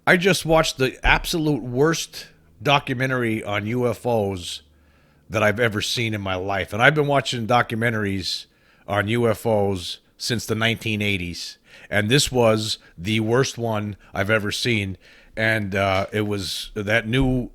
I just watched the absolute worst documentary on UFOs that I've ever seen in my life. And I've been watching documentaries on UFOs since the 1980s. And this was the worst one I've ever seen. And it was that new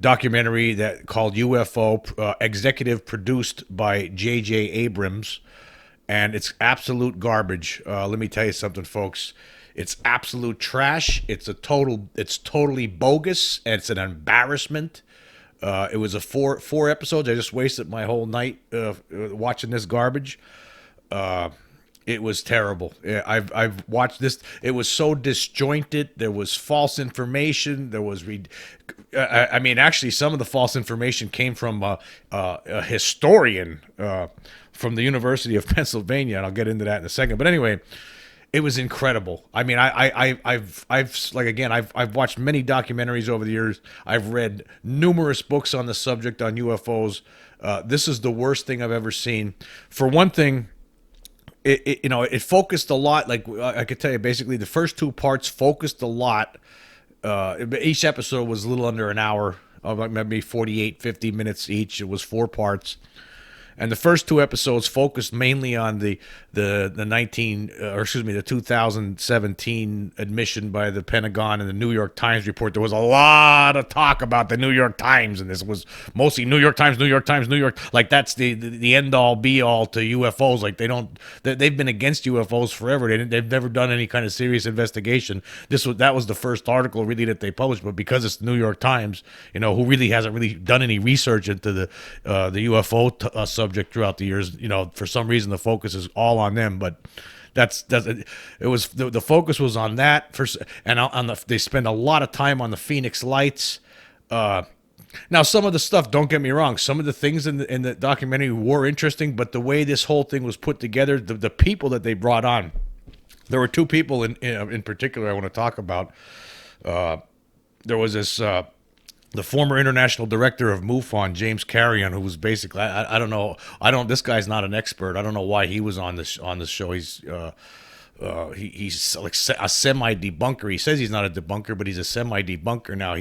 documentary that called UFO, executive produced by J.J. Abrams, and it's absolute garbage. Let me tell you something, folks. It's absolute trash. It's totally bogus. And it's an embarrassment. It was a four episodes. I just wasted my whole night watching this garbage. It was terrible. Yeah, I've watched this. It was so disjointed. There was false information. There was, I mean, actually, some of the false information came from a historian from the University of Pennsylvania, and I'll get into that in a second. But anyway, it was incredible. I mean, I've watched many documentaries over the years. I've read numerous books on the subject on UFOs. This is the worst thing I've ever seen. For one thing, it focused a lot. Like I could tell you, basically the first two parts focused a lot. Each episode was a little under an hour, like maybe 48, 50 minutes each. It was four parts. And the first two episodes focused mainly on the 2017 admission by the Pentagon and the New York Times report. There was a lot of talk about the New York Times, and this was mostly New York Times. Like that's the end all be all to UFOs. Like they've been against UFOs forever. They've never done any kind of serious investigation. That was the first article really that they published, but because it's the New York Times, who really hasn't really done any research into the UFO subject throughout the years, for some reason the focus is all on them. But it was the focus was on that first, and they spend a lot of time on the Phoenix Lights. Now, some of the stuff, don't get me wrong, some of the things in the documentary were interesting, but the way this whole thing was put together, the people that they brought on, there were two people in particular I want to talk about. There was this. The former international director of MUFON, James Carrion, who was basically, I don't know, this guy's not an expert. I don't know why he was on this show. He's like a semi debunker. He says he's not a debunker, but he's a semi debunker now.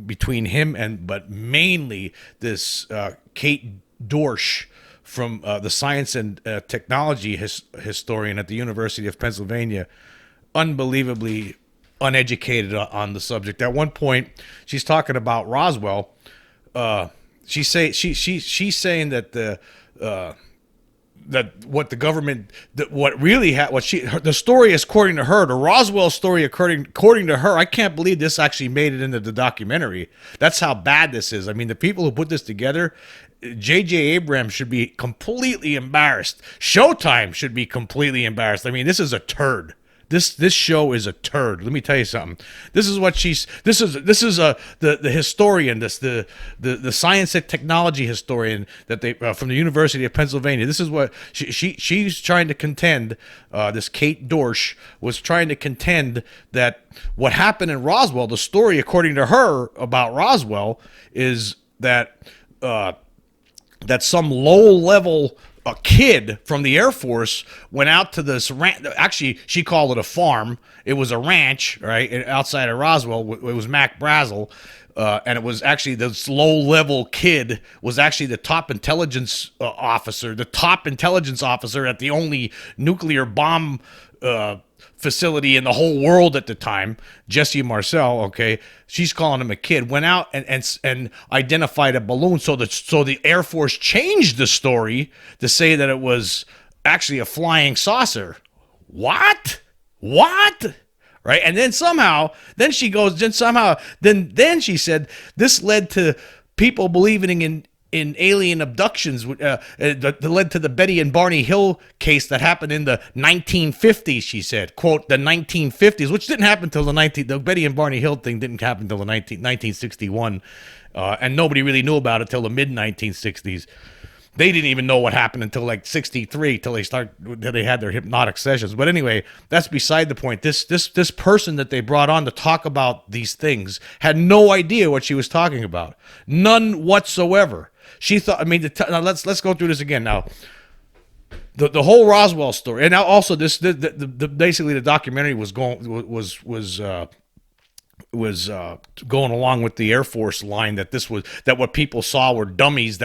Between him but mainly this Kate Dorsch from the science and technology historian at the University of Pennsylvania, unbelievably uneducated on the subject. At one point, she's talking about Roswell. She's saying that the story is, according to her, the Roswell story according to her. I can't believe this actually made it into the documentary. That's how bad this is. I mean, the people who put this together, J.J. Abrams should be completely embarrassed. Showtime should be completely embarrassed. I mean, this is a turd. This show is a turd. Let me tell you something. This is the historian, the science and technology historian that they from the University of Pennsylvania. This is what she's trying to contend. This Kate Dorsch was trying to contend that what happened in Roswell, the story according to her about Roswell, is that some low level a kid from the Air Force went out to this ranch. Actually, she called it a farm. It was a ranch, right, outside of Roswell. It was Mac Brazel, and it was actually this low-level kid was actually the top intelligence officer at the only nuclear bomb facility in the whole world at the time, Jesse Marcel. Okay, she's calling him a kid. Went out and identified a balloon. So the Air Force changed the story to say that it was actually a flying saucer. What? Right? And then she said this led to people believing in alien abductions that led to the Betty and Barney Hill case that happened in the 1950s, she said. Quote, the 1950s, which didn't happen until the Betty and Barney Hill thing didn't happen until 1961, and nobody really knew about it until the mid-1960s. They didn't even know what happened until like 63, till they had their hypnotic sessions. But anyway, that's beside the point. This person that they brought on to talk about these things had no idea what she was talking about. None whatsoever. She thought, now let's go through this again. Now, the whole Roswell story, and now also this basically the documentary was going along with the Air Force line that what people saw were dummies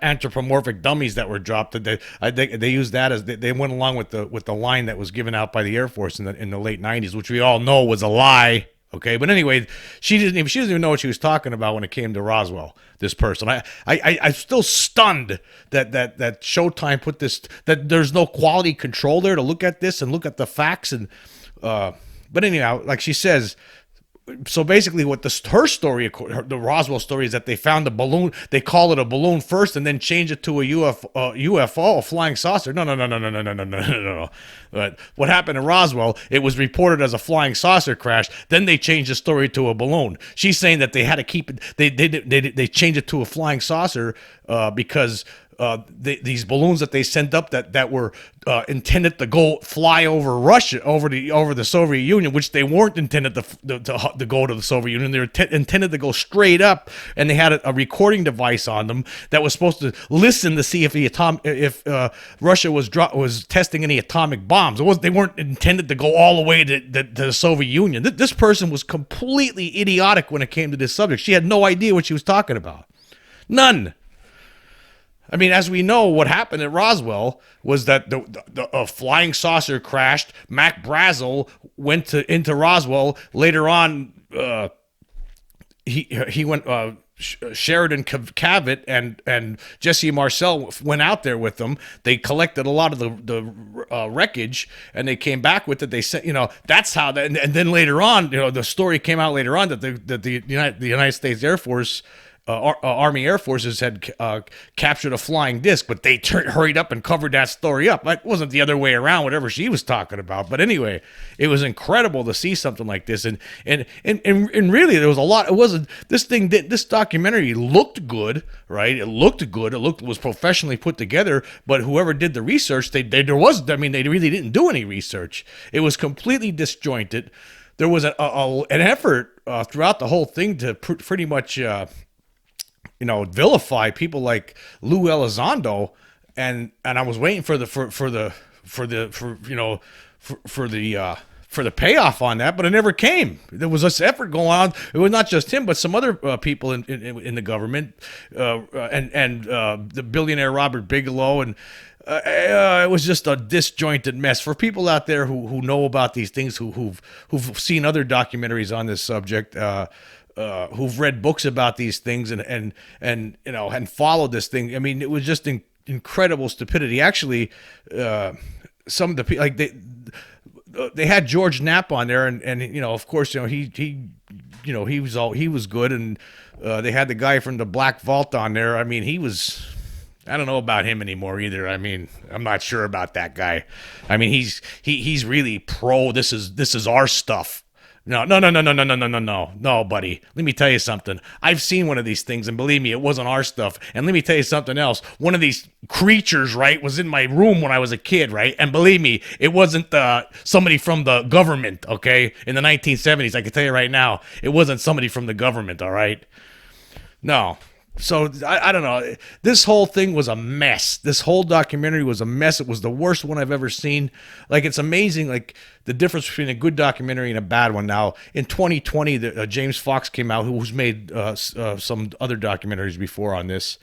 anthropomorphic dummies that were dropped. They used that as they went along with the line that was given out by the Air Force in the late 90s, which we all know was a lie. Okay, but anyway, she doesn't even know what she was talking about when it came to Roswell. This person, I'm still stunned that Showtime put this, that there's no quality control there to look at this and look at the facts and. But anyhow, like she says, so basically what her story, the Roswell story, is that they found a balloon. They call it a balloon first and then change it to a UFO, a flying saucer. No. But what happened in Roswell, it was reported as a flying saucer crash. Then they changed the story to a balloon. She's saying that they had to keep it. They changed it to a flying saucer because these balloons that they sent up that were intended to go fly over Russia, over the Soviet Union, which they weren't intended to go to the Soviet Union. They were intended to go straight up, and they had a recording device on them that was supposed to listen to see if Russia was testing any atomic bombs. They weren't intended to go all the way to the Soviet Union. This person was completely idiotic when it came to this subject. She had no idea what she was talking about. None. I mean, as we know, what happened at Roswell was that a flying saucer crashed. Mac Brazel went into Roswell. Later on, he went. Sheridan Cavett and Jesse Marcel went out there with them. They collected a lot of the wreckage, and they came back with it. They said, that's how. And then later on, the story came out later on that the United States Air Force. Army Air Forces had captured a flying disc, but they hurried up and covered that story up. It wasn't the other way around, whatever she was talking about. But anyway, it was incredible to see something like this, and really there was a lot. It wasn't this documentary looked good, right? It was professionally put together, but whoever did the research, they really didn't do any research. It was completely disjointed. There was an effort throughout the whole thing to pretty much. Vilify people like Lou Elizondo, and I was waiting for the payoff on that, but it never came. There was this effort going on. It was not just him, but some other people in the government, and the billionaire Robert Bigelow, and it was just a disjointed mess. For people out there who know about these things, who've seen other documentaries on this subject. Who've read books about these things and followed this thing. I mean, it was just incredible stupidity. Actually, some of the people, like they had George Knapp on there, and of course, he was good, and they had the guy from the Black Vault on there. I mean, I don't know about him anymore either. I mean, I'm not sure about that guy. I mean, he's really pro. This is our stuff. No, buddy. Let me tell you something. I've seen one of these things, and believe me, it wasn't our stuff. And let me tell you something else. One of these creatures, right, was in my room when I was a kid, right? And believe me, it wasn't somebody from the government, okay? In the 1970s, I can tell you right now, it wasn't somebody from the government, all right? No. So, I don't know. This whole thing was a mess. This whole documentary was a mess. It was the worst one I've ever seen. Like, it's amazing, like, the difference between a good documentary and a bad one. Now, in 2020, James Fox came out, who's made some other documentaries before on this.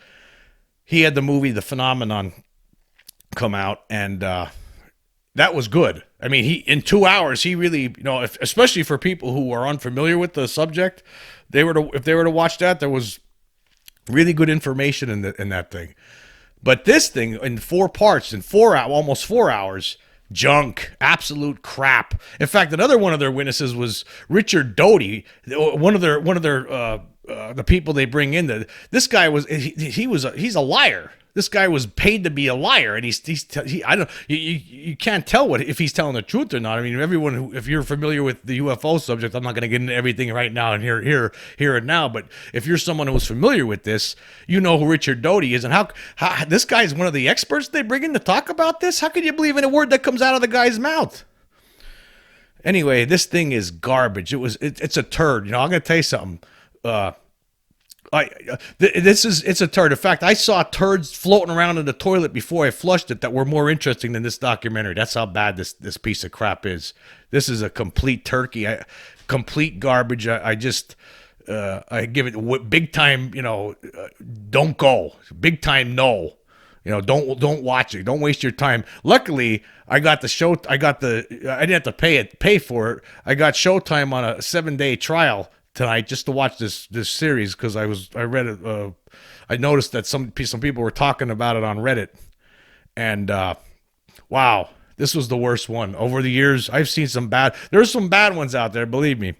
He had the movie The Phenomenon come out, and that was good. I mean, in 2 hours, he really, especially for people who are unfamiliar with the subject, if they were to watch that, there was really good information in that thing. But this thing, in 4 parts, in almost 4 hours, junk, absolute crap. In fact, another one of their witnesses was Richard Doty, one of their the people they bring in. This guy he's a liar. This guy was paid to be a liar, and you can't tell if he's telling the truth or not. I mean, if you're familiar with the UFO subject, I'm not going to get into everything right now and here and now, but if you're someone who's familiar with this, you know who Richard Doty is, and how this guy is one of the experts they bring in to talk about this. How could you believe in a word that comes out of the guy's mouth? Anyway, this thing is garbage. It's a turd. I'm going to tell you something. It's a turd. In fact, I saw turds floating around in the toilet before I flushed it that were more interesting than this documentary. That's how bad this piece of crap is. This is a complete turkey, complete garbage. I just I give it big time. Don't go. Big time no. Don't watch it. Don't waste your time. Luckily, I got the show. I didn't have to pay for it. I got Showtime on a 7-day trial tonight just to watch this series because I read it. I noticed that some people were talking about it on Reddit, and wow, this was the worst one. Over the years, I've seen there's some bad ones out there, believe me.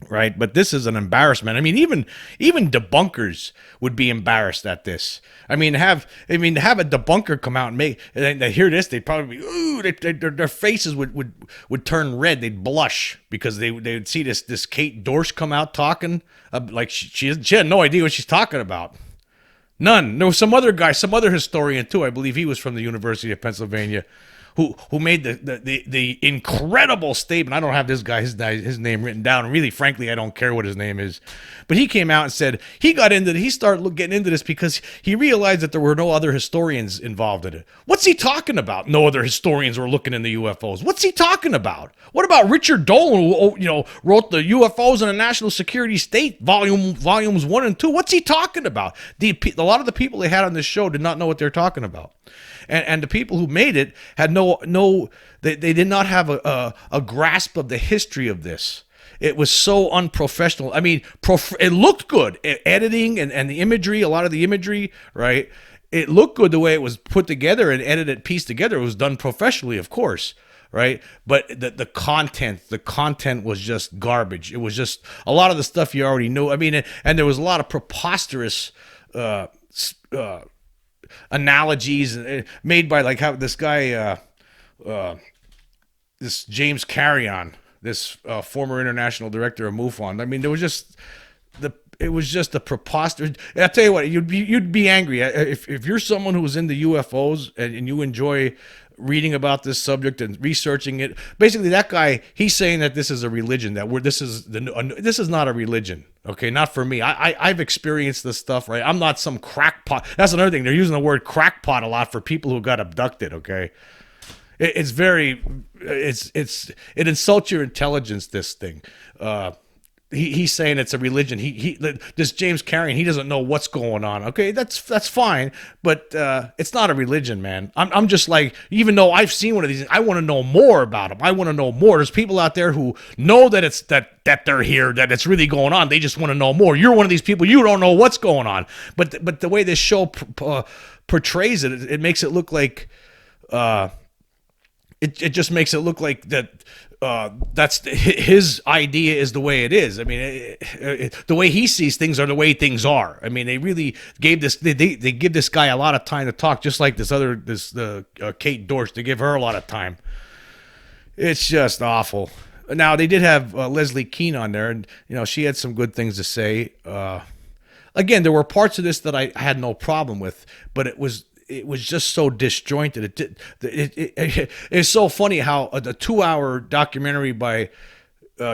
Right, but this is an embarrassment. I mean, even debunkers would be embarrassed at this. I mean, have a debunker come out and they hear this, they'd probably be, ooh, their faces would turn red. They'd blush because they would see this Kate Dorsch come out talking like she had no idea what she's talking about. None. There was some other guy, some other historian too. I believe he was from the University of Pennsylvania, who made the incredible statement. I don't have this guy his name written down. And really, frankly, I don't care what his name is. But he came out and said he started getting into this because he realized that there were no other historians involved in it. What's he talking about? No other historians were looking into UFOs. What's he talking about? What about Richard Dolan, who wrote the UFOs and the National Security State volumes 1 and 2? What's he talking about? A lot of the people they had on this show did not know what they're talking about. And the people who made it had they did not have a grasp of the history of this. It was so unprofessional. I mean, it looked good. Editing and the imagery, a lot of the imagery, right? It looked good the way it was put together and edited, pieced together. It was done professionally, of course, right? But the content was just garbage. It was just a lot of the stuff you already knew. I mean, and there was a lot of preposterous analogies made by like how this guy, this James Carrion, this former international director of MUFON. I mean, it was just a preposterous. I'll tell you what, you'd be angry if you're someone who was into UFOs and you enjoy reading about this subject and researching it. Basically, that guy, he's saying that this is a religion. This is not a religion. Okay, not for me. I've experienced this stuff, right? I'm not some crackpot. That's another thing. They're using the word crackpot a lot for people who got abducted. Okay, it insults your intelligence. This thing. He's saying it's a religion. This James Carrion, he doesn't know what's going on. Okay, that's fine, but it's not a religion, man. I'm just like, even though I've seen one of these, I want to know more about them. I want to know more. There's people out there who know that it's that they're here, that it's really going on. They just want to know more. You're one of these people. You don't know what's going on. But the way this show portrays it, it makes it look like it just makes it look like that. That's his idea is the way it is. I mean, the way he sees things are the way things are. I mean, they really gave this. They give this guy a lot of time to talk, just like Kate Dorsch. They give her a lot of time. It's just awful. Now they did have Leslie Kean on there, and she had some good things to say. Again, there were parts of this that I had no problem with, but it was just so disjointed. It's so funny how the 2-hour documentary by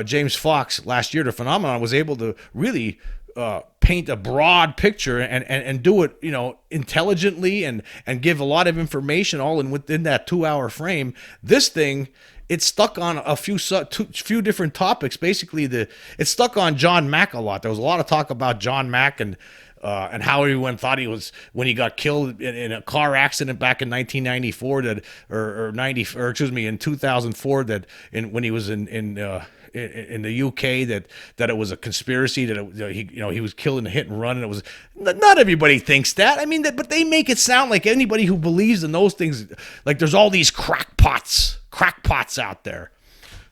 James Fox last year, The Phenomenon, was able to really paint a broad picture and do it, intelligently and give a lot of information all within that 2-hour frame. This thing, it's stuck on a few different topics. Basically, it's stuck on John Mack a lot. There was a lot of talk about John Mack and how everyone thought he was when he got killed in a car accident back in 1994 in 2004 when he was in the UK that it was a conspiracy, that he was killed in a hit and run, and it was not everybody thinks that. I mean, but they make it sound like anybody who believes in those things, like there's all these crackpots out there.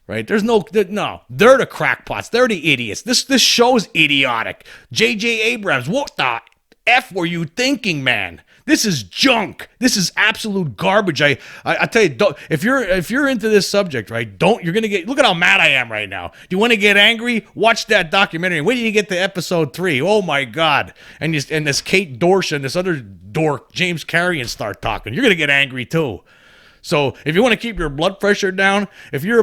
Right? They're the crackpots. They're the idiots. This show's idiotic. J.J. Abrams, what the F were you thinking, man? This is junk. This is absolute garbage. I tell you, if you're into this subject, right? You're gonna get. Look at how mad I am right now. Do you want to get angry? Watch that documentary. Wait till you get to episode 3. Oh my God! And this Kate Dorsch and this other dork James Carrion start talking. You're gonna get angry too. So if you want to keep your blood pressure down, if you're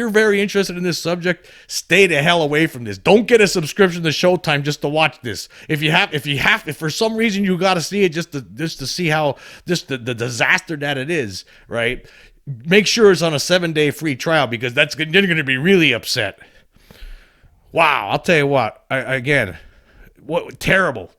very interested in this subject, stay the hell away from this. Don't get a subscription to Showtime just to watch this. If for some reason you got to see it just to see how the disaster that it is, right? Make sure it's on a 7-day free trial, because you're going to be really upset. Wow, I'll tell you what. What terrible.